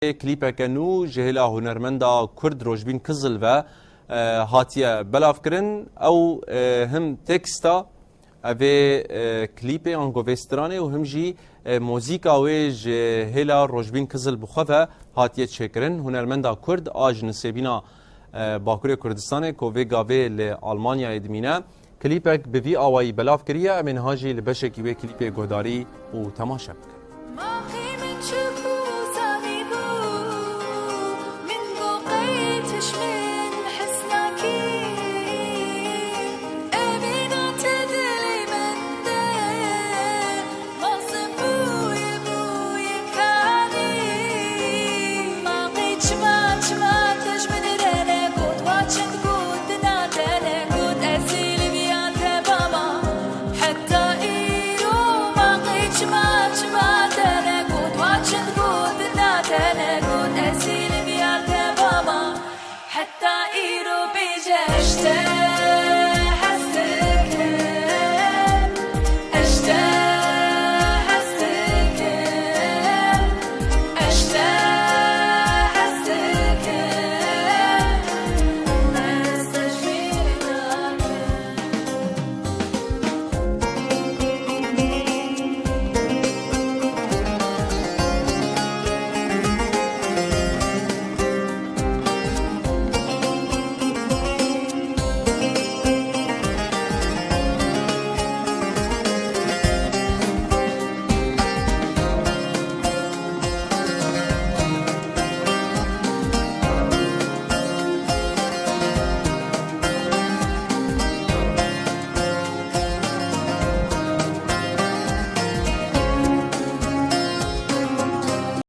کلیپک نو جهلا هنرمندا کرد روشبین کزل و هاتیه بلاف کرن او هم تکستا اوه کلیپ انگوسترانه و هم جی موزیکا و جهلا روشبین کزل بخواه هاتیه چکرن هنرمندا کرد آج نسبینا باکوری کردستان کوه گاوه لآلمانیا ادمینه کلیپک بوی آوایی بلاف کریه امن هاجی لبشکی و کلیپ گوداری و تماشا بکن.